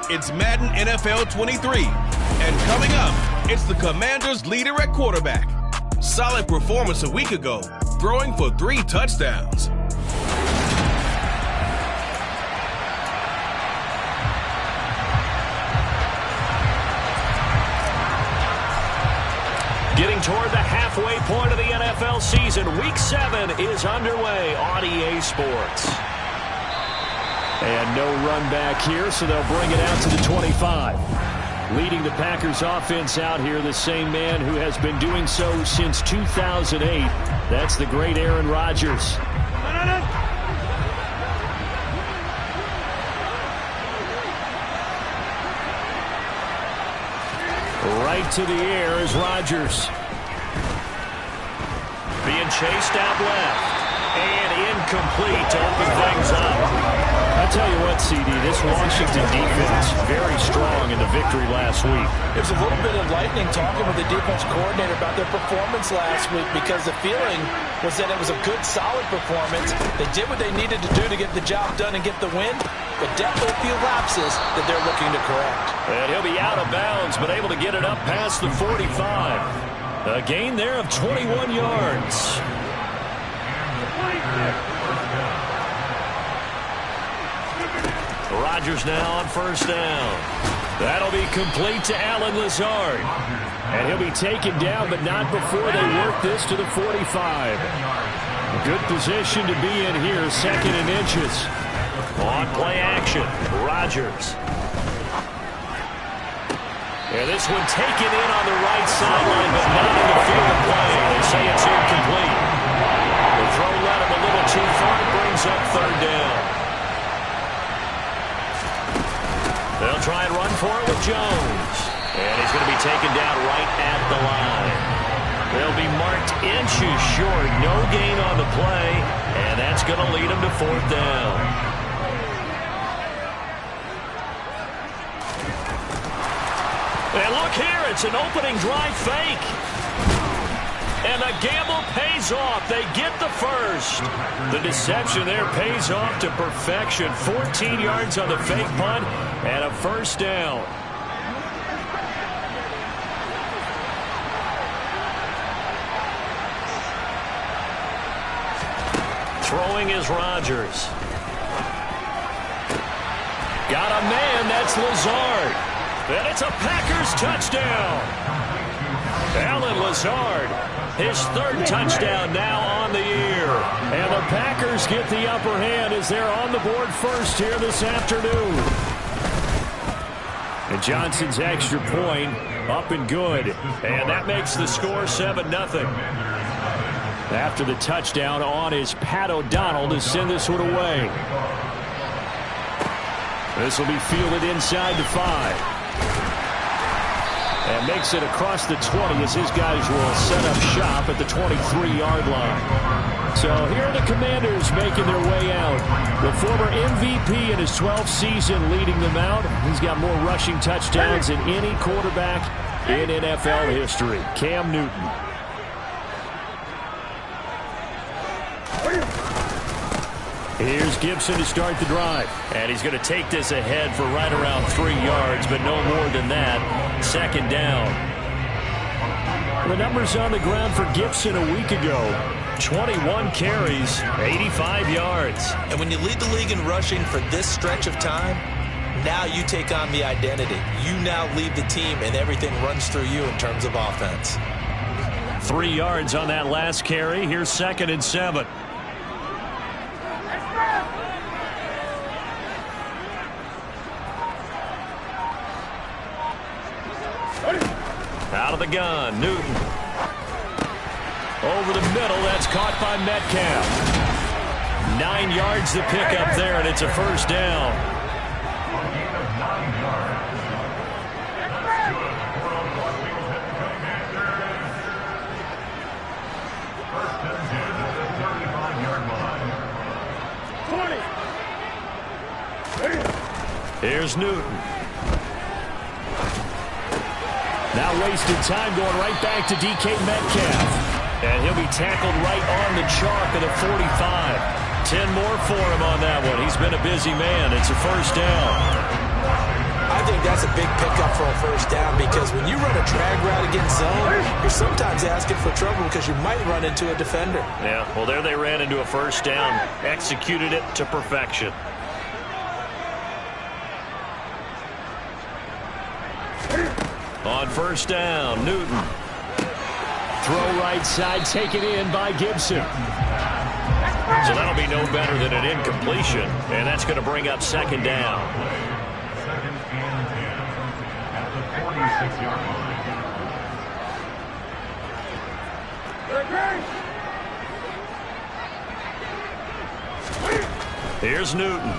It's Madden NFL 23. And coming up, it's the Commanders' leader at quarterback. Solid performance a week ago, throwing for 3 touchdowns. Getting toward the halfway point of the NFL season, Week 7 is underway on EA Sports. And no run back here, so they'll bring it out to the 25. Leading the Packers offense out here, the same man who has been doing so since 2008. That's the great Aaron Rodgers. Right to the air is Rodgers. Being chased out left. And incomplete to open things up. I tell you what, CD, this Washington defense, very strong in the victory last week. There's a little bit of lightning talking with the defense coordinator about their performance last week because the feeling was that it was a good, solid performance. They did what they needed to do to get the job done and get the win, but definitely a few lapses that they're looking to correct. And he'll be out of bounds, but able to get it up past the 45. A gain there of 21 yards. Rodgers now on first down. That'll be complete to Allen Lazard. And he'll be taken down, but not before they work this to the 45. Good position to be in here, 2nd and inches. On play action, Rodgers. And this one taken in on the right sideline, but not in the field of play. They say it's incomplete. The throw led him a little too far. It brings up 3rd down. They'll try and run for it with Jones. And he's going to be taken down right at the line. They'll be marked inches short. No gain on the play. And that's going to lead him to 4th down. And look here, it's an opening drive fake. And the gamble pays off. They get the first. The deception there pays off to perfection. 14 yards on the fake punt and a 1st down. Throwing is Rodgers. Got a man, that's Lazard. And it's a Packers touchdown. Allen Lazard, his 3rd touchdown now on the year. And the Packers get the upper hand as they're on the board first here this afternoon. And Johnson's extra point up and good. And that makes the score 7-0. After the touchdown on is Pat O'Donnell to send this one away. This will be fielded inside the 5. And makes it across the 20 as his guys will set up shop at the 23-yard line. So here are the Commanders making their way out. The former MVP in his 12th season leading them out. He's got more rushing touchdowns than any quarterback in NFL history. Cam Newton. Here's Gibson to start the drive. And he's going to take this ahead for right around 3 yards, but no more than that. 2nd down. The numbers on the ground for Gibson a week ago. 21 carries, 85 yards. And when you lead the league in rushing for this stretch of time, now you take on the identity. You now lead the team, and everything runs through you in terms of offense. 3 yards on that last carry. Here's 2nd and 7. Out of the gun, Newton. Over the middle, that's caught by Metcalf. 9 yards to pick up there, and it's a 1st down. Here's Newton. Now wasted time going right back to DK Metcalf. And he'll be tackled right on the chalk at the 45. 10 more for him on that one. He's been a busy man. It's a 1st down. I think that's a big pickup for a first down because when you run a drag route against zone, you're sometimes asking for trouble because you might run into a defender. Yeah, well, there they ran into a first down, executed it to perfection. On first down, Newton. Throw right side, taken in by Gibson. So that'll be no better than an incompletion, and that's going to bring up second down. Second and 10 at the 46-yard line. Here's Newton.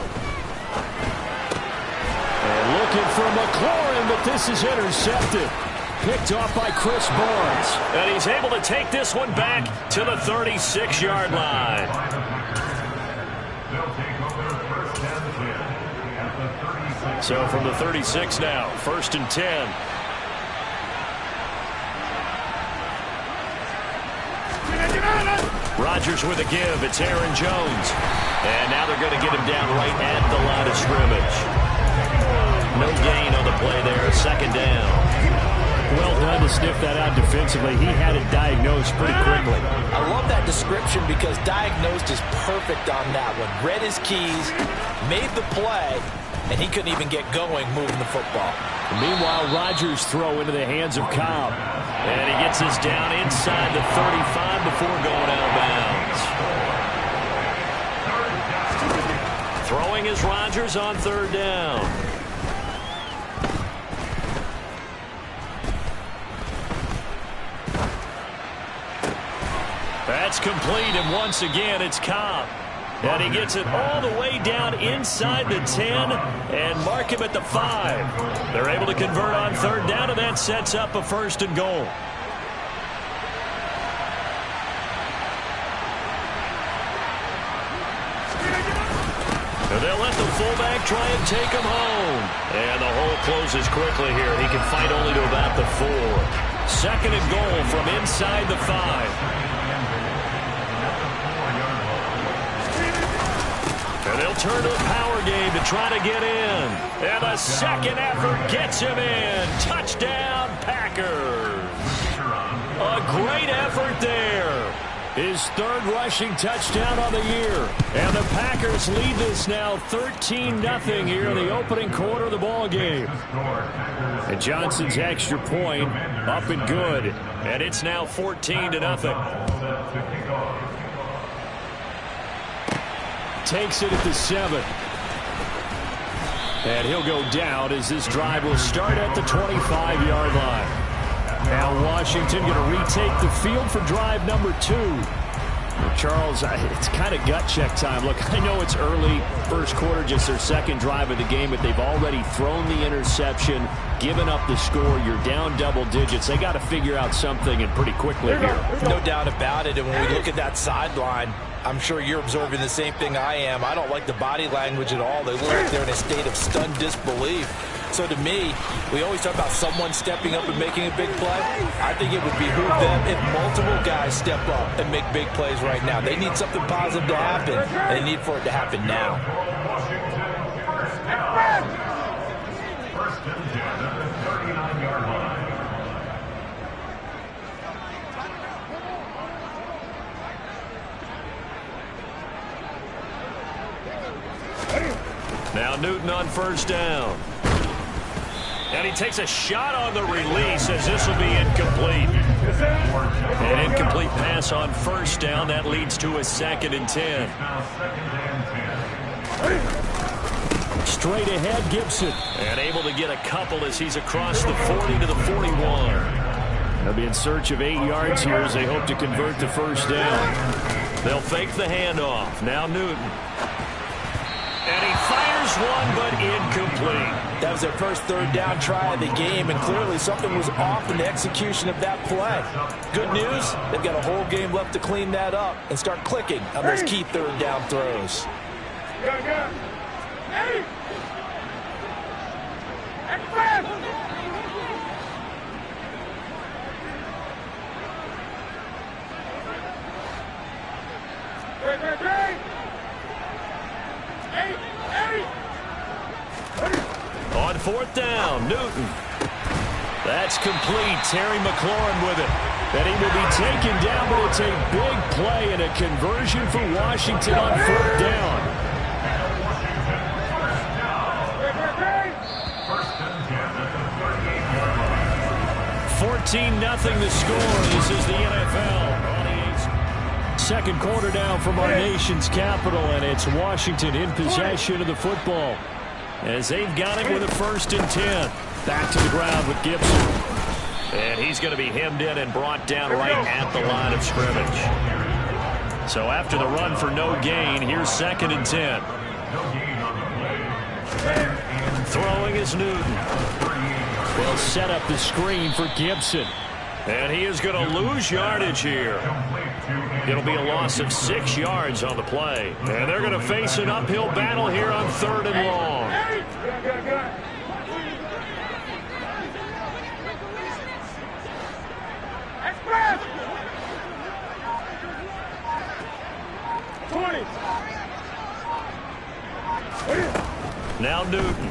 And looking for McLaurin, but this is intercepted. Picked off by Chris Barnes. And he's able to take this one back to the 36-yard line. So from the 36 now, first and 10. Rodgers with a give. It's Aaron Jones. And now they're going to get him down right at the line of scrimmage. No gain on the play there. Second down. Well done to sniff that out defensively. He had it diagnosed pretty quickly. I love that description because diagnosed is perfect on that one. Read his keys, made the play, and he couldn't even get going moving the football. Meanwhile, Rodgers throw into the hands of Cobb. And he gets us down inside the 35 before going out of bounds. Throwing is Rodgers on third down. That's complete, and once again, it's Cobb. And he gets it all the way down inside the 10 and mark him at the 5. They're able to convert on third down, and that sets up a first and goal. And they'll let the fullback try and take him home. And the hole closes quickly here. He can fight only to about the 4. Second and goal from inside the 5. And they'll turn to a power game to try to get in. And the second effort gets him in. Touchdown, Packers. A great effort there. His third rushing touchdown on the year. And the Packers lead this now 13-0 here in the opening quarter of the ball game. And Johnson's extra point up and good. And it's now 14-0. Takes it at the 7. And he'll go down as this drive will start at the 25-yard line. Now Washington going to retake the field for drive number 2. Charles, it's kind of gut check time. Look, I know it's early, first quarter, just their second drive of the game, but they've already thrown the interception, given up the score. You're down double digits. They got to figure out something, and pretty quickly here. No doubt about it, and when we look at that sideline, I'm sure you're observing the same thing I am. I don't like the body language at all. They look like they're in a state of stunned disbelief. So to me, we always talk about someone stepping up and making a big play. I think it would behoove them if multiple guys step up and make big plays right now. They need something positive to happen, and they need for it to happen now. First and 10 at the 39-yard line. Now Newton on first down. And he takes a shot on the release as this will be incomplete. An incomplete pass on first down. That leads to a second and 10. Straight ahead, Gibson. And able to get a couple as he's across the 40 to the 41. They'll be in search of 8 yards here as they hope to convert the first down. They'll fake the handoff. Now Newton. And he fires one, but incomplete. That was their first third down try of the game, and clearly something was off in the execution of that play. Good news, they've got a whole game left to clean that up and start clicking on those key third down throws. On On fourth down, Newton. That's complete. Terry McLaurin with it. And he will be taken down, but it's a big play and a conversion for Washington on fourth down. 14-0 the score. This is the NFL. Second quarter now from our nation's capital, and it's Washington in possession of the football as they've got it with a 1st and 10. Back to the ground with Gibson. And he's going to be hemmed in and brought down right at the line of scrimmage. So after the run for no gain, here's 2nd and 10. Throwing is Newton. They'll set up the screen for Gibson. And he is going to lose yardage here. It'll be a loss of 6 yards on the play. And they're going to face an uphill battle here on 3rd and long. Now Newton.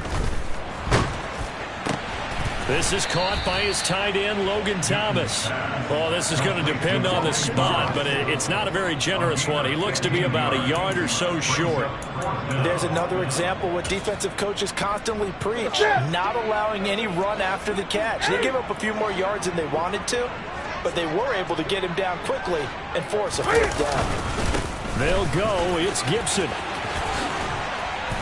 This is caught by his tight end, Logan Thomas. Oh, this is going to depend on the spot, but it's not a very generous one. He looks to be about a yard or so short. There's another example what defensive coaches constantly preach, not allowing any run after the catch. They gave up a few more yards than they wanted to, but they were able to get him down quickly and force a 4th down. They'll go. It's Gibson.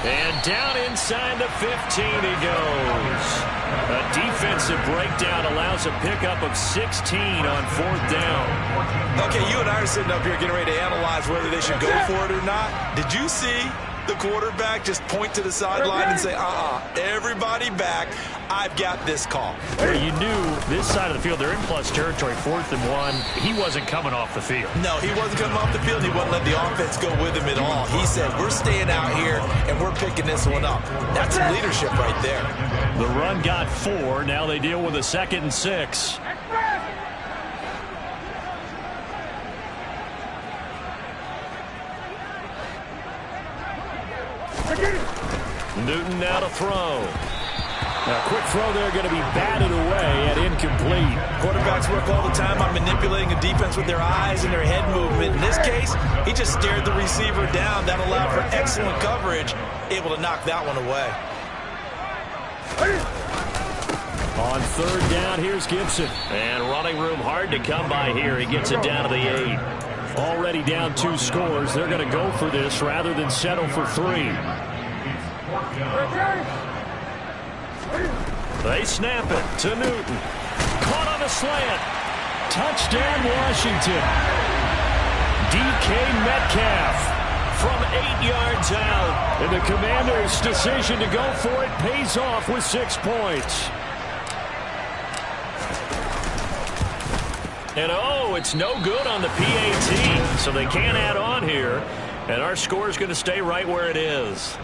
And down inside the 15 he goes. A defensive breakdown allows a pickup of 16 on 4th down. Okay, you and I are sitting up here getting ready to analyze whether they should go for it or not. Did you see the quarterback just point to the sideline and say, everybody back, I've got this call? Well, you knew this side of the field, they're in plus territory, 4th and 1. He wasn't coming off the field. No, he wasn't coming off the field. He wasn't letting the offense go with him at all. He said, we're staying out here, and we're picking this one up. That's some leadership right there. The run got 4. Now they deal with a 2nd and 6. Newton now to throw. A quick throw there going to be batted away and incomplete. Quarterbacks work all the time on manipulating a defense with their eyes and their head movement. In this case, he just stared the receiver down. That allowed for excellent coverage, able to knock that one away. On 3rd down, here's Gibson. And running room hard to come by here. He gets it down to the 8. Already down 2 scores. They're going to go for this rather than settle for 3. They snap it to Newton. Caught on a slant. Touchdown, Washington. DK Metcalf from 8 yards out. And the Commanders' decision to go for it pays off with 6 points. And it's no good on the PAT. So they can't add on here. And our score is going to stay right where it is.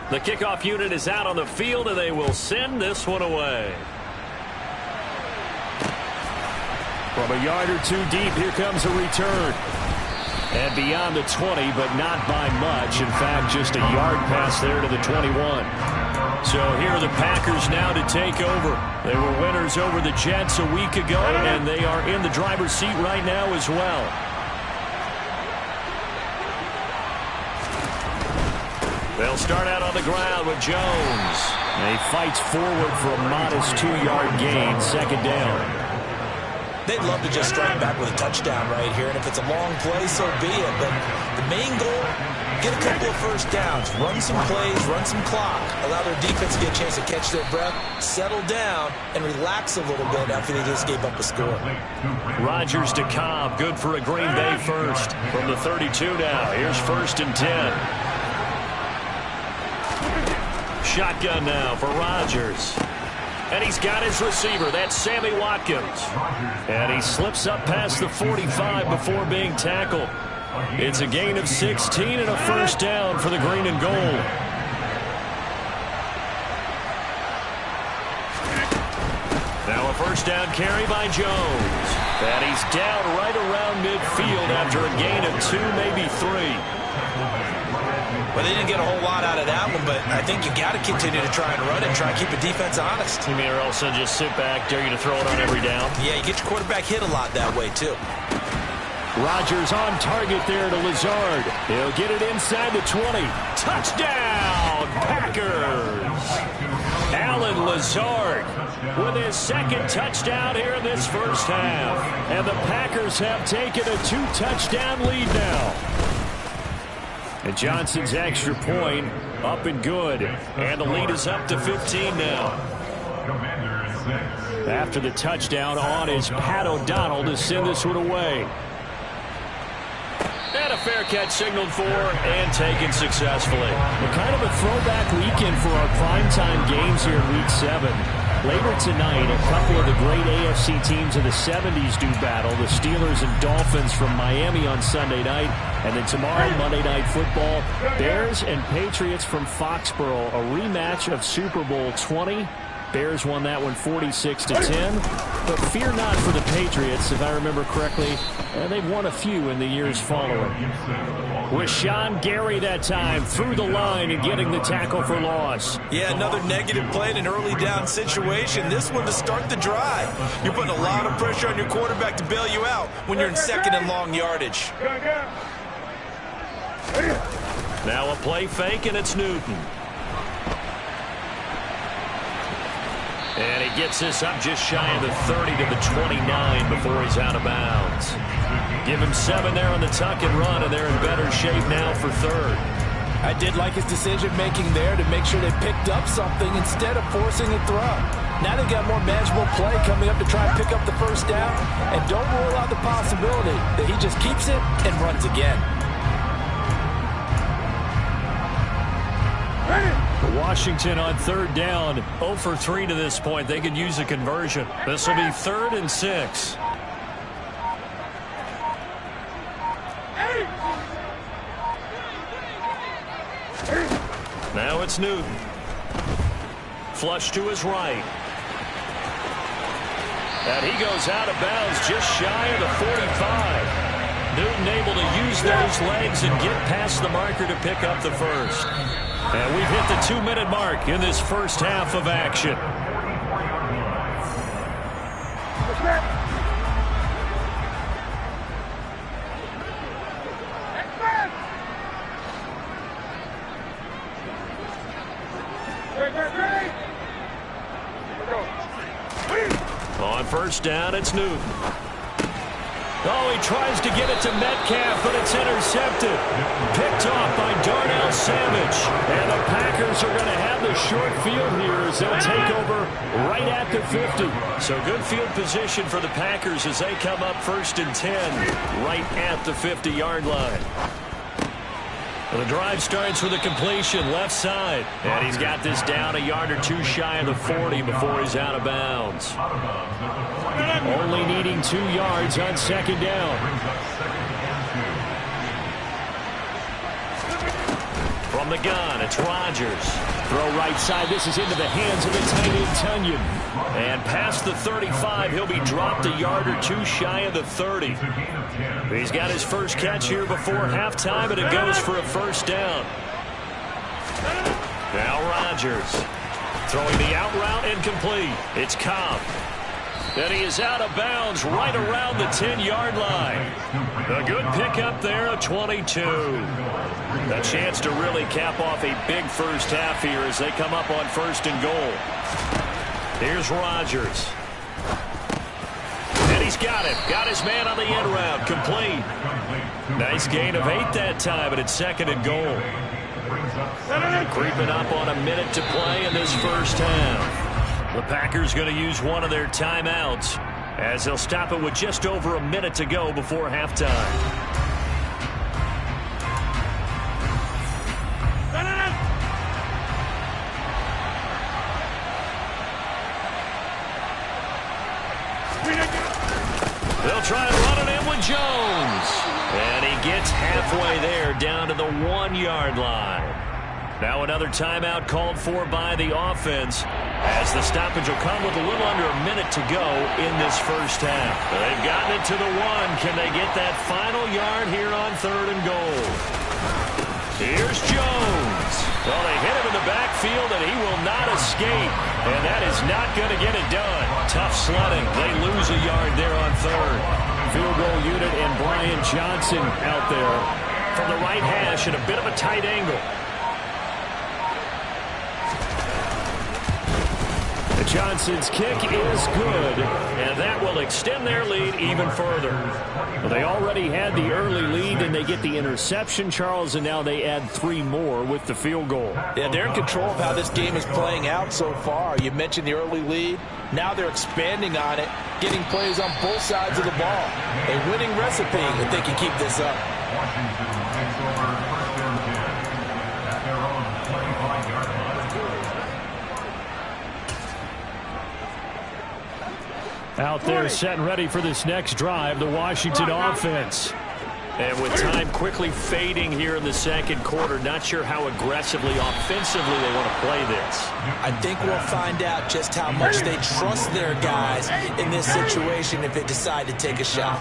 The kickoff unit is out on the field, and they will send this one away. From a yard or 2 deep, here comes a return. And beyond the 20, but not by much. In fact, just a yard pass there to the 21. So here are the Packers now to take over. They were winners over the Jets a week ago, and they are in the driver's seat right now as well. They'll start out on the ground with Jones. And he fights forward for a modest 2-yard gain, 2nd down. They'd love to just strike back with a touchdown right here, and if it's a long play, so be it. But the main goal, get a couple of 1st downs, run some plays, run some clock, allow their defense to get a chance to catch their breath, settle down, and relax a little bit after they just gave up a score. Rodgers to Cobb, good for a Green Bay first. From the 32 now, here's 1st and 10. Shotgun now for Rodgers. And he's got his receiver. That's Sammy Watkins. And he slips up past the 45 before being tackled. It's a gain of 16 and a 1st down for the green and gold. Now a 1st down carry by Jones. And he's down right around midfield after a gain of 2, maybe 3. Well, they didn't get a whole lot out of that one, but I think you got to continue to try and run it and try and keep the defense honest. You mean, or else they'll just sit back, dare you to throw it on every down? Yeah, you get your quarterback hit a lot that way, too. Rodgers on target there to Lazard. He'll get it inside the 20. Touchdown, Packers! Allen Lazard with his second touchdown here in this first half. And the Packers have taken a 2-touchdown lead now. And Johnson's extra point up and good. And the lead is up to 15 now. After the touchdown on is Pat O'Donnell to send this one away. And a fair catch signaled for and taken successfully. Well, kind of a throwback weekend for our primetime games here in Week 7. Later tonight, a couple of the great AFC teams of the 70s do battle. The Steelers and Dolphins from Miami on Sunday night. And then tomorrow, Monday Night Football, Bears and Patriots from Foxborough. A rematch of Super Bowl 20. Bears won that one 46-10. But fear not for the Patriots, if I remember correctly. And they've won a few in the years following. With Sean Gary that time through the line and getting the tackle for loss. Yeah, another negative play in an early down situation. This one to start the drive. You're putting a lot of pressure on your quarterback to bail you out when you're in second and long yardage. Now a play fake, and it's Newton. And he gets this up just shy of the 30 to the 29 before he's out of bounds. Give him 7 there on the tuck and run, and they're in better shape now for third. I did like his decision-making there to make sure they picked up something instead of forcing a throw. Now they've got more manageable play coming up to try and pick up the first down, and don't rule out the possibility that he just keeps it and runs again. Washington on third down, 0 for 3 to this point. They could use a conversion. This will be 3rd and 6. Now it's Newton. Flush to his right. And he goes out of bounds just shy of the 45. Newton able to use those legs and get past the marker to pick up the first. And we've hit the 2-minute mark in this first half of action. On first down, it's Newton. Oh, he tries to get it to Metcalf, but it's intercepted. Picked off by Darnell Savage. And the Packers are going to have the short field here as they'll take over right at the 50. So good field position for the Packers as they come up 1st and 10 right at the 50-yard line. Well, the drive starts with a completion left side. And he's got this down a yard or 2 shy of the 40 before he's out of bounds. Only needing 2 yards on 2nd down. From the gun, it's Rodgers. Throw right side. This is into the hands of the tight end, Tunyon. And past the 35, he'll be dropped a yard or 2 shy of the 30. He's got his first catch here before halftime, and it goes for a first down. Now Rodgers throwing the out route incomplete. It's Cobb. And he is out of bounds right around the 10-yard line. A good pickup there, a 22. A chance to really cap off a big first half here as they come up on 1st and goal. Here's Rodgers. And he's got it. Got his man on the end route. Complete. Nice gain of 8 that time, but it's 2nd and goal. Creeping up on a minute to play in this first half. The Packers going to use one of their timeouts as they'll stop it with just over a minute to go before halftime. They'll try and run it in with Jones. And he gets halfway there down to the 1-yard line. Now another timeout called for by the offense as the stoppage will come with a little under a minute to go in this first half. They've gotten it to the 1. Can they get that final yard here on 3rd and goal? Here's Jones. Well, they hit him in the backfield, and he will not escape. And that is not going to get it done. Tough sledding. They lose a yard there on 3rd. Field goal unit and Brian Johnson out there from the right hash at a bit of a tight angle. Johnson's kick is good, and that will extend their lead even further. Well, they already had the early lead, and they get the interception, Charles, and now they add 3 more with the field goal. Yeah, they're in control of how this game is playing out so far. You mentioned the early lead. Now they're expanding on it, getting plays on both sides of the ball. A winning recipe if they can keep this up. Washington takes over 1st and 10 at their own 25-yard line. Out there set and ready for this next drive, the Washington offense. And with time quickly fading here in the second quarter, not sure how aggressively, offensively they want to play this. I think we'll find out just how much they trust their guys in this situation if they decide to take a shot.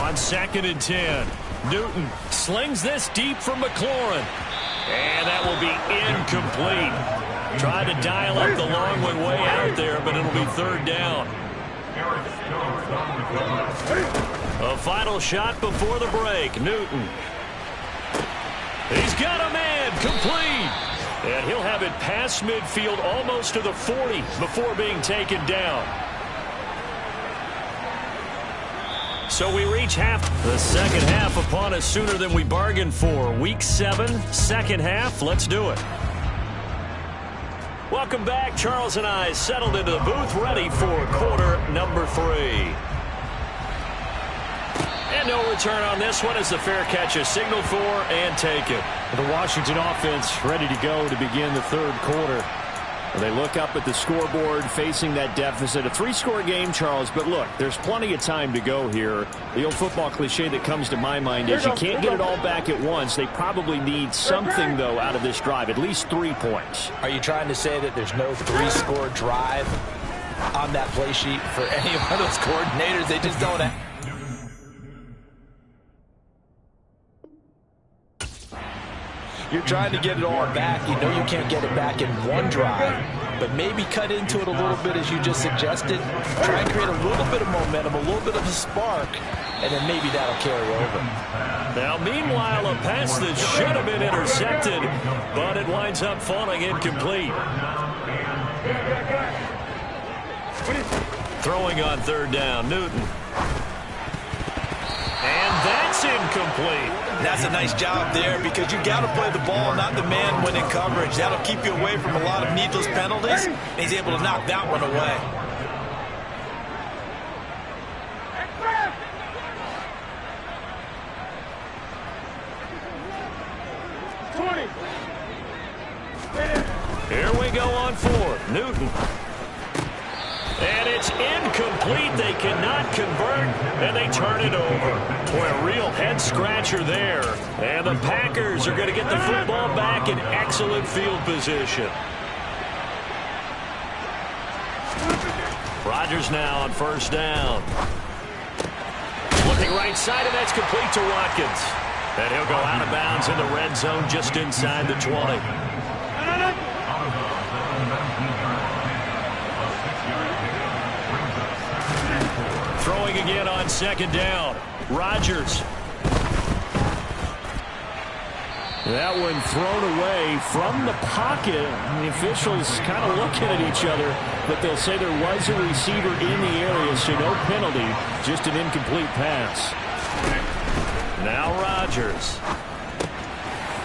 On 2nd and 10, Newton slings this deep from McLaurin. And that will be incomplete. Tried to dial up the long one way out there, but it'll be 3rd down. A final shot before the break. Newton. He's got a man. Complete. And he'll have it past midfield almost to the 40 before being taken down. So we reach half. The second half upon us sooner than we bargained for. Week 7, second half. Let's do it. Welcome back. Charles and I settled into the booth, ready for quarter number 3. And no return on this one as the fair catch is signaled for and taken. The Washington offense ready to go to begin the 3rd quarter. They look up at the scoreboard facing that deficit. A 3-score game, Charles, but look, there's plenty of time to go here. The old football cliche that comes to my mind is you can't get it all back at once. They probably need something, though, out of this drive, at least 3 points. Are you trying to say that there's no 3-score drive on that play sheet for any one of those coordinators? They just don't have. You're trying to get it all back. You know you can't get it back in one drive, but maybe cut into it a little bit as you just suggested. Try and create a little bit of momentum, a little bit of a spark, and then maybe that'll carry over. Now, meanwhile, a pass that should have been intercepted, but it winds up falling incomplete. Throwing on 3rd down, Newton. And that's incomplete. That's a nice job there because you got to play the ball, not the man when in coverage. That'll keep you away from a lot of needless penalties, and he's able to knock that one away. Here we go on 4th. Newton. And it's incomplete. They cannot convert, and they turn it over. Boy, a real head-scratcher there. And the Packers are going to get the football back in excellent field position. Rodgers now on 1st down. Looking right side, and that's complete to Watkins. And he'll go out of bounds in the red zone just inside the 20. Throwing again on 2nd down. Rodgers. That one thrown away from the pocket. The officials kind of looking at each other, but they'll say there was a receiver in the area, so no penalty, just an incomplete pass. Now Rodgers.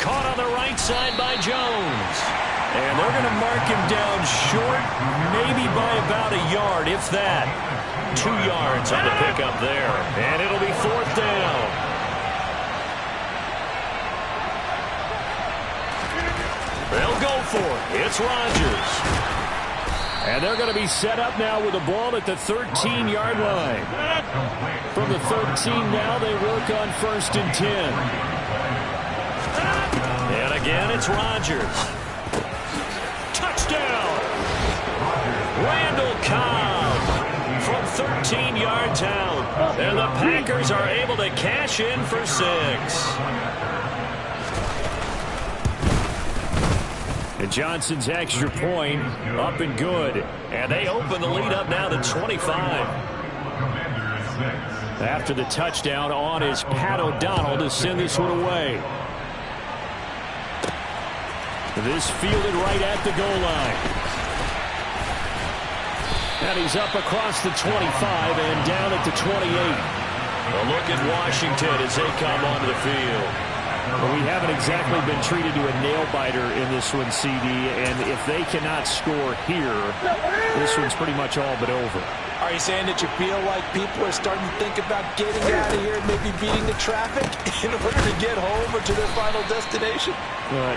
Caught on the right side by Jones. And they're going to mark him down short, maybe by about a yard, if that. 2 yards on the pickup there. And it'll be 4th down. They'll go for it. It's Rodgers. And they're going to be set up now with the ball at the 13-yard line. From the 13 now, they work on 1st and 10. again, it's Rodgers. Touchdown! Randall Cobb from 13 yards out. And the Packers are able to cash in for 6. And Johnson's extra point up and good. And they open the lead up now to 25. After the touchdown, on is Pat O'Donnell to send this one away. This fielded right at the goal line. And he's up across the 25 and down at the 28. A look at Washington as they come onto the field. Well, we haven't exactly been treated to a nail-biter in this one, CD, and if they cannot score here, this one's pretty much all but over. Are you saying that you feel like people are starting to think about getting out of here and maybe beating the traffic in order to get home or to their final destination?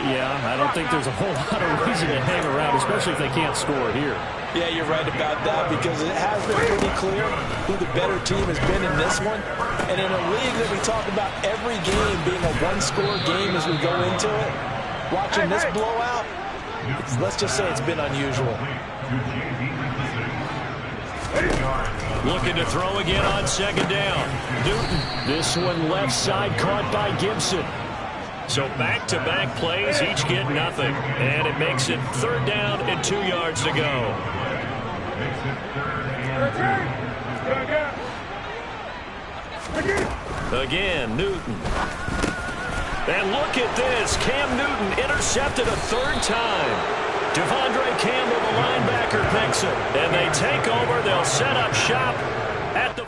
Yeah, I don't think there's a whole lot of reason to hang around, especially if they can't score here. Yeah, you're right about that because it has been pretty clear who the better team has been in this one. And in a league that we talk about every game being a one-score game as we go into it, watching this blowout, let's just say it's been unusual. Looking to throw again on second down. Newton. This one left side caught by Gibson. So back-to-back plays, each get nothing. And it makes it 3rd down and 2 yards to go. Again, Newton. And look at this. Cam Newton intercepted a 3rd time. Devondre Campbell, the linebacker, picks it. And they take over. They'll set up shop at the...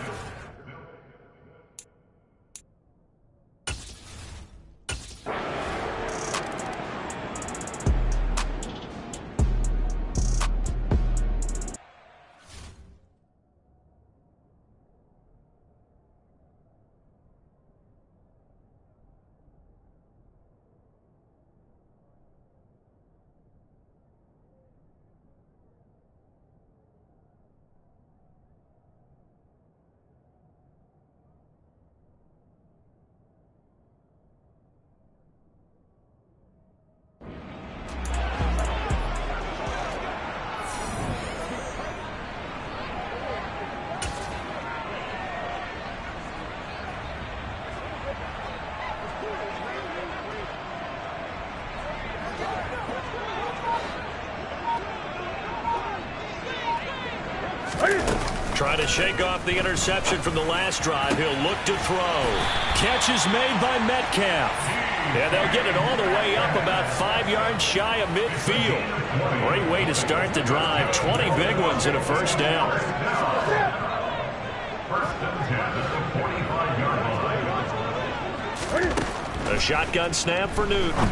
Trying to shake off the interception from the last drive. He'll look to throw. Catch is made by Metcalf. And they'll get it all the way up about 5 yards shy of midfield. Great way to start the drive. 20 big ones and a 1st down. A shotgun snap for Newton.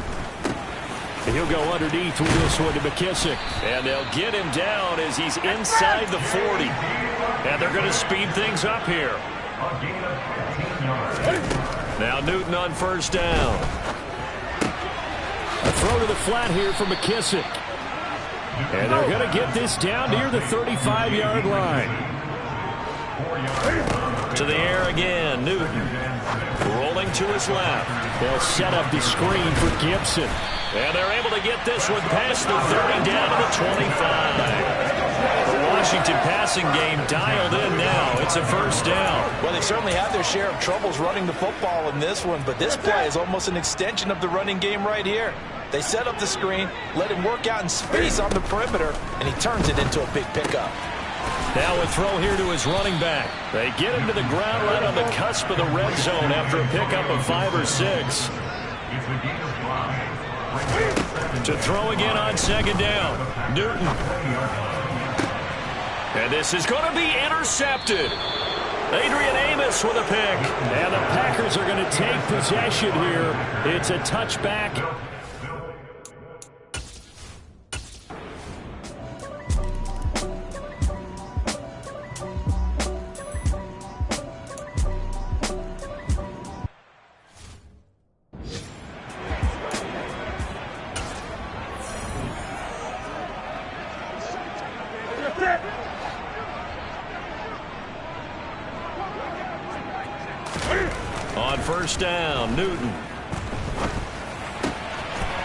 He'll go underneath with this one to McKissick. And they'll get him down as he's inside the 40. And they're going to speed things up here. Now Newton on 1st down. A throw to the flat here for McKissick. And they're going to get this down near the 35-yard line. To the air again, Newton. Rolling to his left. They'll set up the screen for Gibson. And they're able to get this one past the 30 down to the 25. The Washington passing game dialed in now. It's a 1st down. Well, they certainly had their share of troubles running the football in this one, but this play is almost an extension of the running game right here. They set up the screen, let him work out in space on the perimeter, and he turns it into a big pickup. Now a throw here to his running back. They get him to the ground right on the cusp of the red zone after a pickup of 5 or 6. To throw again on 2nd down. Newton. And this is going to be intercepted. Adrian Amos with a pick. And the Packers are going to take possession here. It's a touchback. On 1st down, Newton.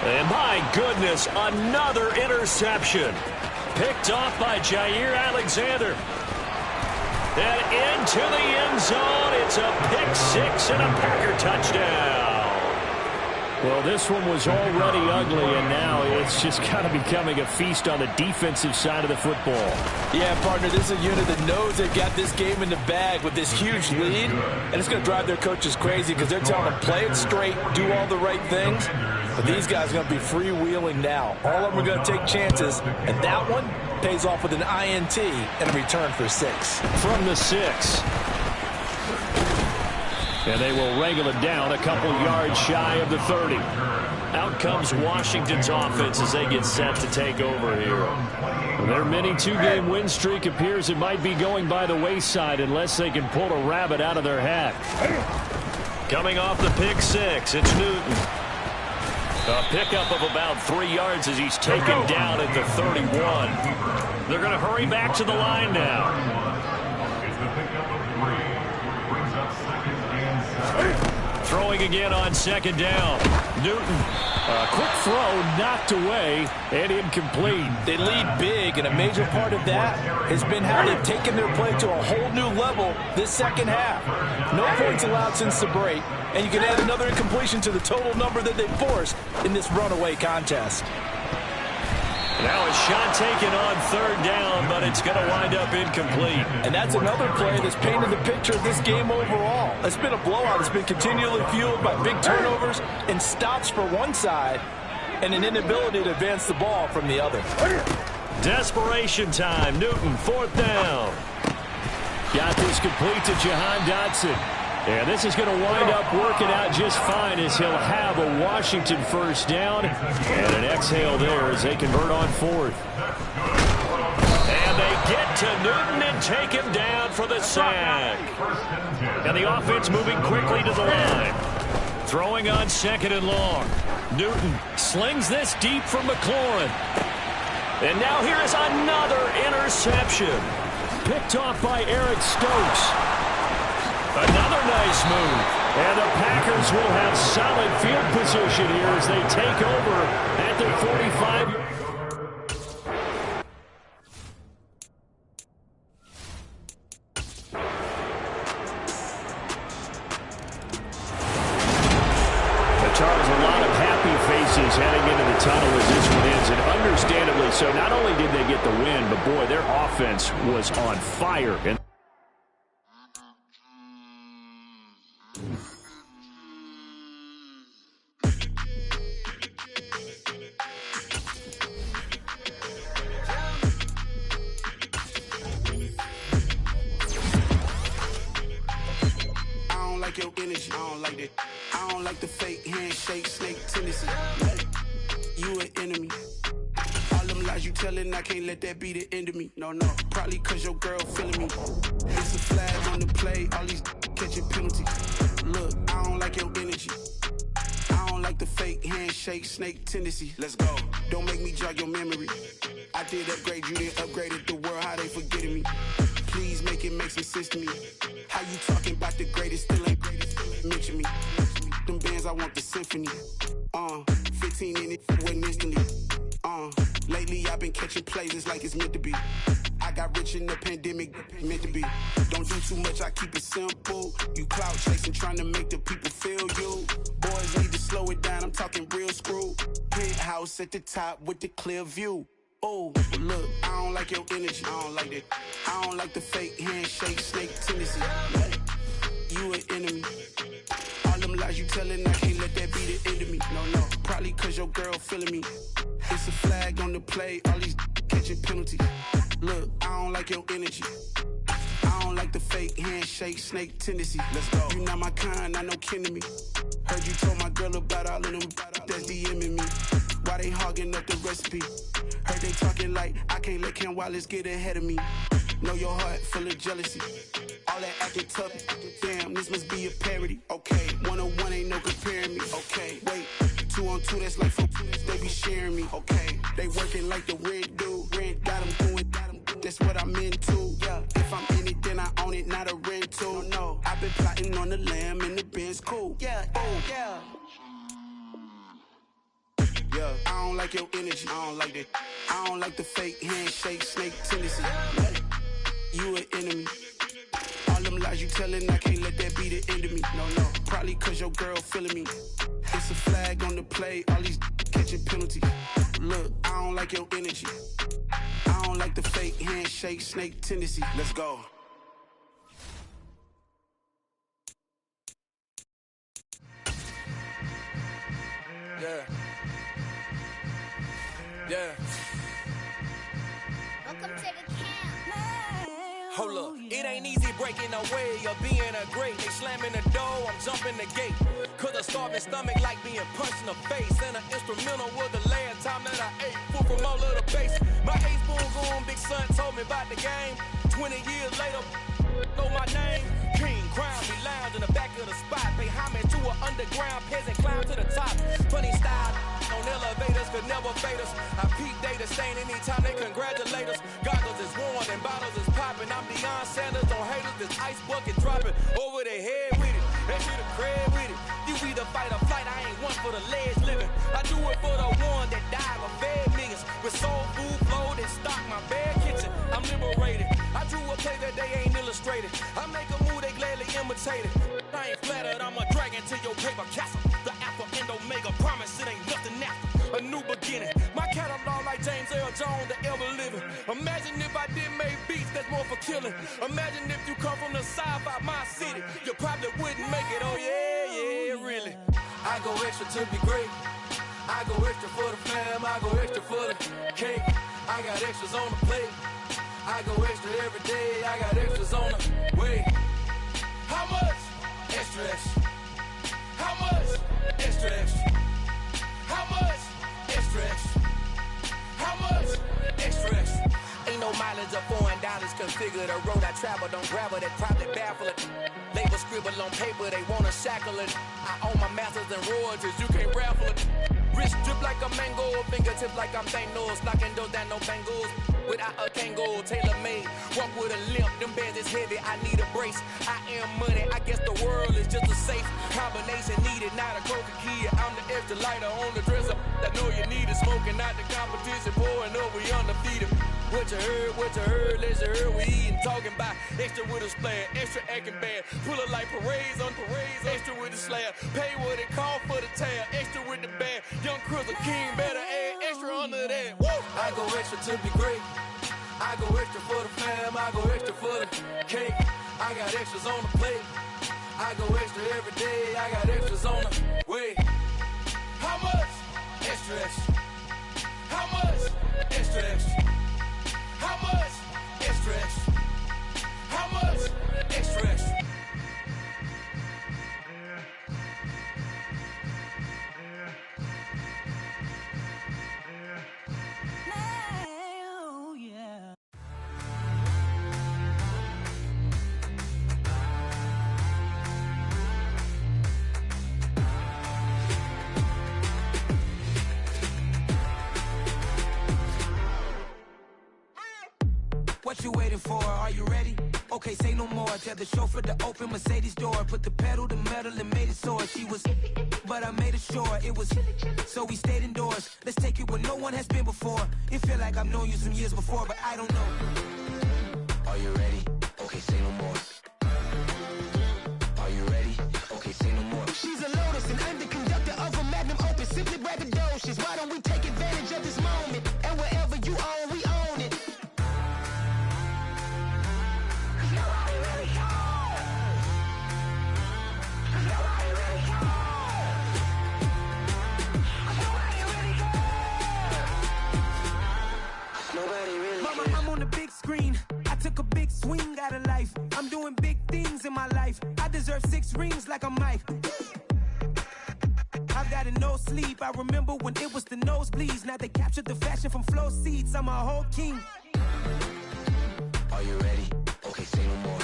And my goodness, another interception. Picked off by Jair Alexander. And into the end zone. It's a pick six and a Packer touchdown. Well, this one was already ugly, and now it's just kind of becoming a feast on the defensive side of the football. Yeah, partner, this is a unit that knows they've got this game in the bag with this huge lead, and it's going to drive their coaches crazy because they're telling them play it straight, do all the right things. But these guys are going to be freewheeling now. All of them are going to take chances, and that one pays off with an INT and a return for 6. From the 6. And they will wrangle it down a couple yards shy of the 30. Out comes Washington's offense as they get set to take over here. Their mini two-game win streak appears it might be going by the wayside unless they can pull a rabbit out of their hat. Coming off the pick 6, it's Newton. A pickup of about 3 yards as he's taken down at the 31. They're going to hurry back to the line now. It's the pickup of 3. Brings up 2nd and 7. Throwing again on 2nd down. Newton, a quick throw knocked away and incomplete. They lead big, and a major part of that has been how they've taken their play to a whole new level this second half. No points allowed since the break, and you can add another incompletion to the total number that they forced in this runaway contest. Now a shot taken on 3rd down, but it's going to wind up incomplete. And that's another play that's painted the picture of this game overall. It's been a blowout. It's been continually fueled by big turnovers and stops for one side and an inability to advance the ball from the other. Desperation time. Newton, 4th down. Got this complete to Jahan Dotson. And this is going to wind up working out just fine as he'll have a Washington 1st down. And an exhale there as they convert on 4th. And they get to Newton and take him down for the sack. And the offense moving quickly to the line. Throwing on 2nd and long. Newton slings this deep from McLaurin. And now here is another interception. Picked off by Eric Stokes. Another nice move. And the Packers will have solid field position here as they take over at their 45. Charles, a lot of happy faces heading into the tunnel as this one ends, and understandably so. Not only did they get the win, but boy, their offense was on fire. And your energy, I don't like that. I don't like the fake handshake, snake tendency. You an enemy. All them lies you telling, I can't let that be the end of me. No, probably cause your girl feeling me. It's a flag on the play, all these catching penalties. Look, I don't like your energy. I don't like the fake handshake, snake tendency. Let's go. Don't make me jog your memory. I did upgrade, you didn't upgrade it. The world, how they forgetting me. Please make it make some sense to me. How you talking about the greatest, still ain't greatest? Mention me. Them bands, I want the symphony. 15 in it, went instantly. Lately I've been catching plays, it's like it's meant to be. I got rich in the pandemic, meant to be. Don't do too much, I keep it simple. You clout chasing, trying to make the people feel you. Boys need to slow it down, I'm talking real screw. Penthouse at the top with the clear view. Oh, look, I don't like your energy. I don't like that. I don't like the fake handshake, snake tendency. You an enemy. All them lies you telling, I can't let that be the end of me. No, probably cause your girl feeling me. It's a flag on the play, all these catching penalties. Look, I don't like your energy. I don't like the fake handshake, snake tendency. Let's go. You not my kind, I know kin to me. Heard you told my girl about all of them that's DMing me. Why they hogging up the recipe? Heard they talking like I can't let Ken Wallace get ahead of me. Know your heart full of jealousy. All that acting tough, damn, this must be a parody. Okay, 1-on-1 ain't no comparing me. Okay, wait, 2-on-2, that's like 4, they be sharing me. Okay, they working like the rent do. Rent got them doing, that's what I'm into. Yeah, if I'm in it, then I own it, not a rental. No, I've been plotting on the lamb and the Benz cool. Yeah, oh, yeah. Yeah. don't like your energy. I don't like that. I don't like the fake handshake, snake tendency. You an enemy. All them lies you telling, I can't let that be the end of me. No, probably cause your girl feeling me. It's a flag on the play, all these catching penalties. Look, I don't like your energy. I don't like the fake handshake, snake tendency. Let's go. Yeah. Welcome to the camp. Hold up, it ain't easy breaking away or being a great. They slamming the door, I'm jumping the gate. Cause a starving stomach like being punched in the face. And an instrumental was the last time that I ate food from all of the base. My A-spoon goon, big son told me about the game. 20 years later, know my name. King, crown, me lounge in the back of the spot. Pay homage to an underground peasant, climb to the top. Funny style on elevators could never fade us. I peep data stain anytime they congratulate us. Goggles is worn and bottles is popping. I'm Deion Sanders on haters, this ice bucket dropping over their head with it. They should have crab with it. You either fight or flight, I ain't one for the ledge living. I do it for the one that died or fed millions. With soul food flowed and stock my bad kitchen. I'm liberated. I drew a play that they ain't illustrated. I make a move, they gladly imitate it. I ain't flattered, I'm a dragon to your paper castle. The Alpha and Omega promise it ain't nothing after. A new beginning. My catalog like James Earl Jones, the ever living. Imagine if I did make beats that's more for killing. Imagine if you come from the side by my city. You probably wouldn't make it, oh yeah, really. I go extra to be great. I go extra for the fam, I go extra for the cake. I got extras on the plate. I go extra every day, I got extras on the way. How much? Extra, extra. How much? Extra, extra. How much? Extra, extra. How much? Extra, extra. Ain't no mileage of $4 configure the road I travel. Don't gravel that probably baffle it. Label scribble on paper, they wanna shackle it. I own my masters and royalties, you can't raffle it. Wrist drip like a mango, fingertips like I'm Thanos. Knocking those down, no bangles. Without a Kango, tailor-made. Walk with a limp, them bands is heavy, I need a brace. I am money, I guess the world is just a safe combination needed, not a coca key. I'm the extra lighter on the dresser. I know you need it, smoking out the competition, pouring up, we undefeated. What you heard, let's hear we eatin', talking about extra with a splash, extra acting bad. Pull it like parades on parades, extra with the slab. Pay what it call for the tab, extra with the bag. Young Chris, a king, better add extra under that. Woo! I go extra to be great. I go extra for the fam, I go extra for the cake. I got extras on the plate. I go extra every day, I got extras on the way. How much? Extra, extra. How much? Extra, extra. How much? Extra, extra. How much? Extra, extra. What you waiting for? Are you ready? Okay, say no more. Tell the chauffeur to open Mercedes door. Put the pedal to metal and made it soar. She was, but I made it sure it was. So we stayed indoors. Let's take it where no one has been before. It feel like I've known you some years before, but I don't know. Are you ready? Okay, say no more. Are you ready? Okay, say no more. She's a Lotus and I'm the conductor of a Magnum Opus. Simply braggadocious. Why don't we take advantage of this moment? And wherever you own, we own it. Screen. I took a big swing out of life. I'm doing big things in my life. I deserve 6 rings like I'm Mike. I've got no sleep. I remember when it was the nosebleeds. Now they captured the fashion from flow seats. I'm a whole king. Are you ready? Okay, say no more.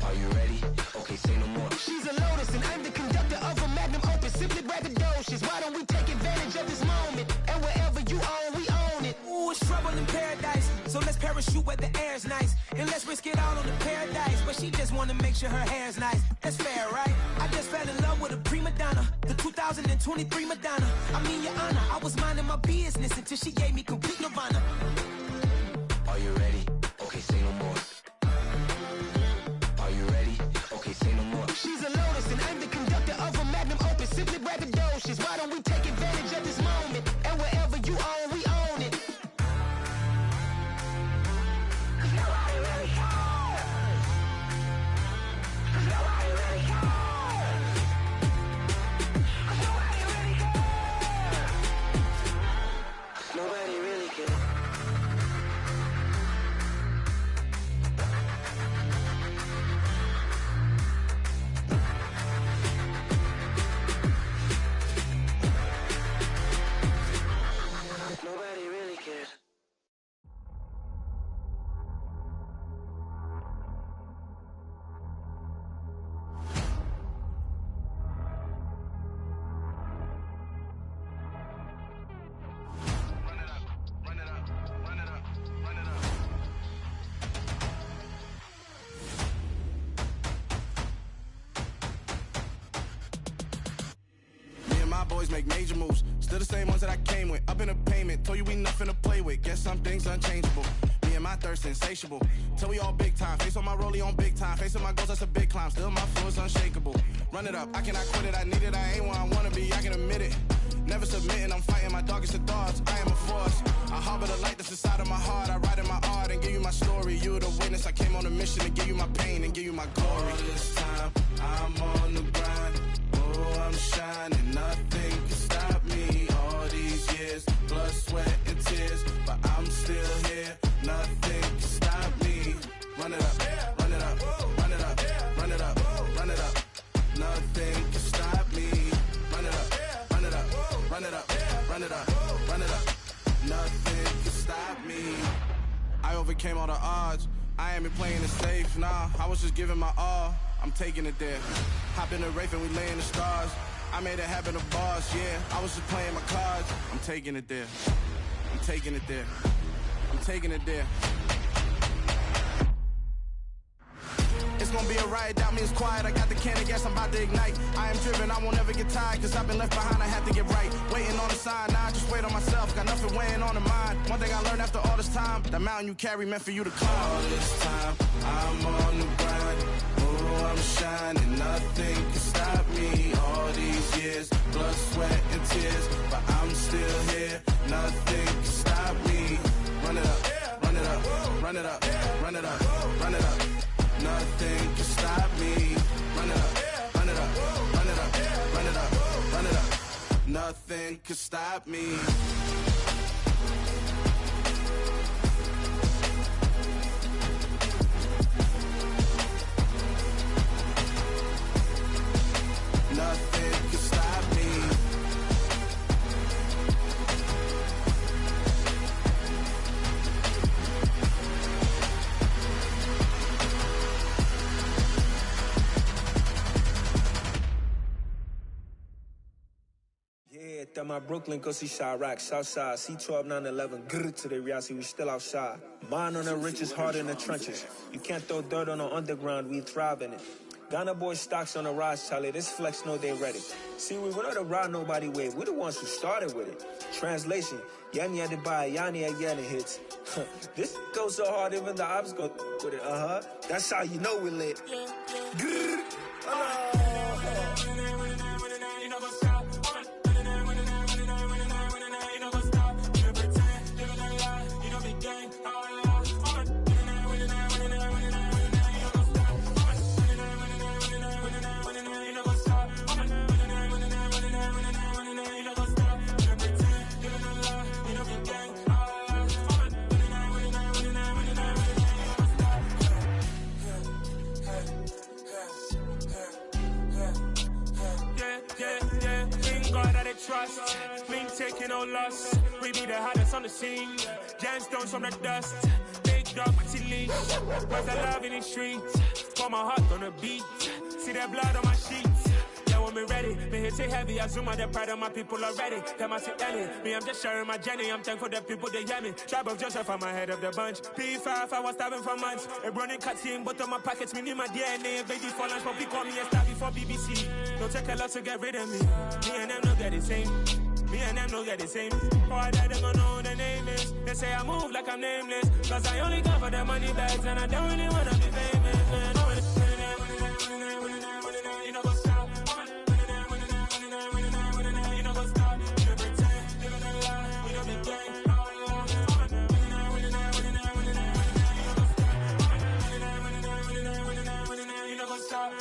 Are you ready? Okay, say no more. She's a Lotus and I'm the conductor of a Magnum Opus. Simply braggadocious. Why don't we take advantage of this moment? And wherever you own, we own it. Ooh, it's trouble in paradise. So let's parachute where the air's nice. And let's risk it all on the paradise. But but she just wanna make sure her hair's nice. That's fair, right? I just fell in love with a prima donna, the 2023 Madonna. I mean, Your Honor, I was minding my business until she gave me complete nirvana. Are you ready? Okay, say no more. Are you ready? Okay, say no more. She's a lotus and I'm the conductor of a magnum opus. Simply braggadocious. Why don't we take advantage of this moment? And wherever you own, we own it. Nobody really cares. Nobody really cares. Nobody really cares. Nobody really cares. Nobody really cares. Me and my boys make major moves. Still the same ones that I came with. Up in a payment. Told you we nothing to play with. Guess some things unchangeable. Me and my thirst insatiable. Till we all big time. Face on my rollie on big time. Facing my goals, that's a big climb. Still my flow is unshakable. Run it up. I cannot quit it. I need it. I ain't where I wanna be. I can admit it. Never submitting. I'm fighting my darkest of thoughts. I am a force. I harbor the light that's inside of my heart. I write in my art and give you my story. You the witness. I came on a mission to give you my pain and give you my glory. All this time, I'm on the grind. Oh, I'm shining. Nothing can stop me. All these years, blood, sweat, and tears. But I'm still here. Nothing can stop me. Run it up, run it up, run it up, run it up, run it up. Nothing can stop me. Run it up, run it up, run it up, run it up, run it up. Nothing can stop me. I overcame all the odds. I ain't been playing it safe, nah. I was just giving my all. I'm taking it there. Hop in the Wraith and we lay in the stars. I made it happen to bars, yeah. I was just playing my cards. I'm taking it there. I'm taking it there. I'm taking it there. It's gonna be a riot, doubt me it's quiet. I got the can of gas, I'm about to ignite. I am driven, I won't ever get tired. Cause I've been left behind, I have to get right. Waiting on the sign, now I just wait on myself. Got nothing weighing on the mind. One thing I learned after all this time, the mountain you carry meant for you to climb. All this time, I'm on the grind. Oh, I'm shining, nothing can stop me. All these years, blood, sweat, and tears. But I'm still here, nothing can stop me. Run it up, run it up, run it up, run it up, run it up. Nothing can stop me. Run it up, run it up, run it up, run it up, run it up. Nothing can stop me. Nothing can stop me. Yeah, that my Brooklyn, go see Chirac, Southside, C12, 911, grrr to the reality, we still outside. Mine on the richest, heart in the trenches. You can't throw dirt on the underground, we thrive in it. Ghana boys stocks on the rise, Charlie, this flex know they ready. See, we not the ride nobody wave, we the ones who started with it. Translation, Yanni had to buy, Yanni again it hits. This goes so hard, even the ops go with it, That's how you know we lit. Grrr. Trust, we ain't taking no loss. We be the hottest on the scene. Gemstones from the dust. Big dog, but she leash. Where's the love in the streets? Pour my heart on the beat. See that blood on my sheets. Yeah, we're want me ready. Me hit it heavy, I zoom out the pride of my people already. Them I see any. Me, I'm just sharing my journey. I'm thankful that people, they hear me. Tribe of Joseph, I'm ahead of the bunch. P5, I was starving for months. A running cut in, but on my pockets, me need my DNA. Baby for lunch, but call me a star before BBC. Don't take a lot to get rid of me. Me and them no get the same. Me and them no get the same. For I die, they gon' know who the name is. They say I move like I'm nameless. Cause I only come for the money bags. And I don't really wanna be famous, man. You know what's up? You know what's up? You know pretend. You know the lie. You know the game. You know what's up?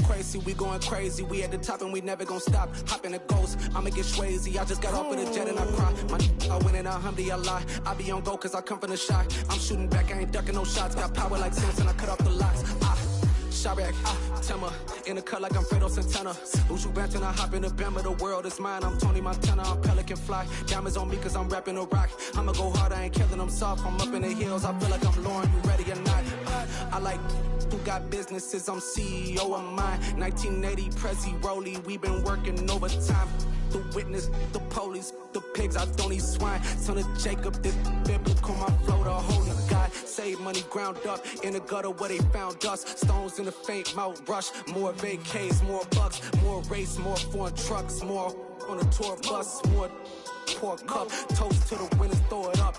Crazy, we going crazy. We at the top and we never gon' stop. Hop in a ghost, I'ma get swayzy. I just got off with a jet and I cry. I win in a Humvee, I lie. I be on go cause I come from the shot. I'm shooting back, I ain't ducking no shots. Got power like Samson, I cut off the locks. Chirac, Tema, in the cut like I'm Fredo Santana. Uju Banton, I hop in the Bama, the world is mine. I'm Tony Montana, I'm Pelican Fly. Diamonds on me cause I'm rapping a rock. I'ma go hard, I ain't killing them soft. I'm up in the hills, I feel like I'm Lauren, you ready or not? I like who got businesses, I'm CEO of mine. 1980 Prezi Rolly, we been working overtime. The witness, the police, the pigs, I don't eat swine. Son of Jacob, this biblical, my flow, the holy God. Save money ground up in the gutter where they found us. Stones in the faint mouth rush. More vacays, more bucks, more race, more foreign trucks, more on a tour bus, more pork cup. Toast to the winners, throw it up.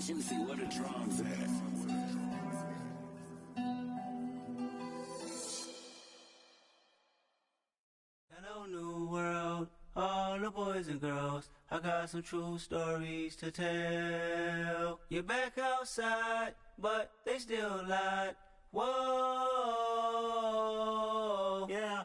Let me see where the drums at. Hello, new world, all the boys and girls. I got some true stories to tell. You're back outside, but they still lied. Whoa, yeah.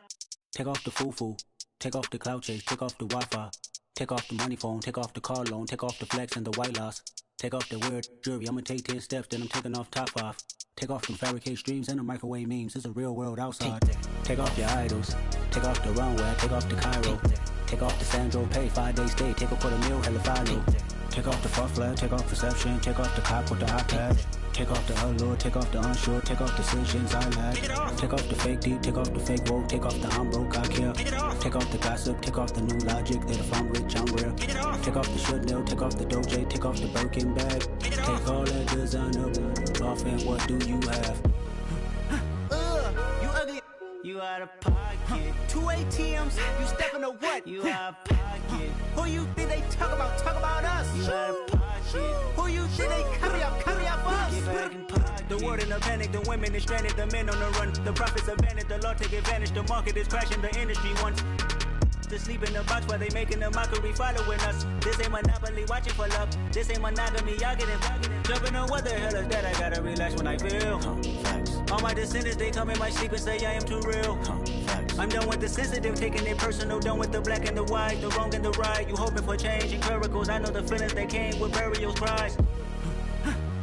Take off the foo-foo, take off the cloud chase, take off the Wi-Fi, take off the money phone, take off the car loan, take off the flex and the white loss. Take off the weird jewelry, I'ma take 10 steps, then I'm taking off top 5. Take off them fabricated streams and the microwave memes, it's a real world outside. Take off your idols, take off the runway, take off the Cairo. Take off the Sandro Pay, 5-day stay, take a $250,000, hella follow. Take off the far flag, take off perception, take off the cop with the iPad. Take off the allure, take off the unsure, take off decisions I lack. Take off the fake deep, take off the fake woke, take off the I'm broke, I care. Take off the gossip, take off the new logic, that if I'm rich, I'm rare. Take off the Chanel, take off the Doja, take off the Birkin bag. Take all that designer off and what do you have? You ugly. You out of pocket. 2 ATMs, you stepping to what? You out of pocket. Who you think they talk about? Talk about us. You out of pocket. Who you think they carry up us? Get back in pocket. The world in a panic, the women is stranded, the men on the run. The profits abandoned, the law take advantage. The market is crashing, the industry wants to sleep in the box while they making a mockery following us. This ain't Monopoly, watching for love. This ain't monogamy, y'all get it. Jumping on what the hell is that? I gotta relax when I feel. All my descendants, they come in my sleep and say I am too real. I'm done with the sensitive, taking it personal. Done with the black and the white, the wrong and the right. You hoping for change and miracles. I know the feelings that came with burials, cries.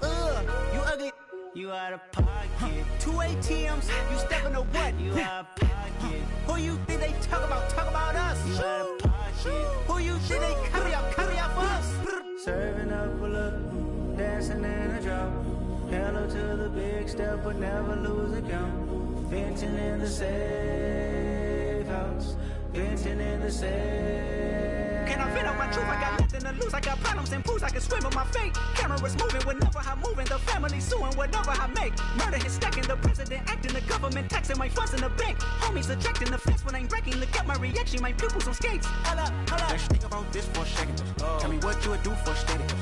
You ugly. You out of pocket. 2 ATMs, you stepping to what? You out of pocket. Who you think they talk about? Talk about us. You out of pocket. Who you think they carry up us? Serving up a look, dancing in a drop. Hello to the big step, but never lose a count. Venting in the safe house. Venting in the safe. Can I vent out my truth? I got nothing to lose. I got problems and fools. I can swim with my fate. Cameras moving whenever I'm moving. The family suing whatever I make. Murder is stacking. The president acting. The government taxing my funds in the bank. Homies attracting the fence when I'm breaking. Look at my reaction. My pupils on skates. Hold up. Let's think about this for a second. Tell me what you would do for steady.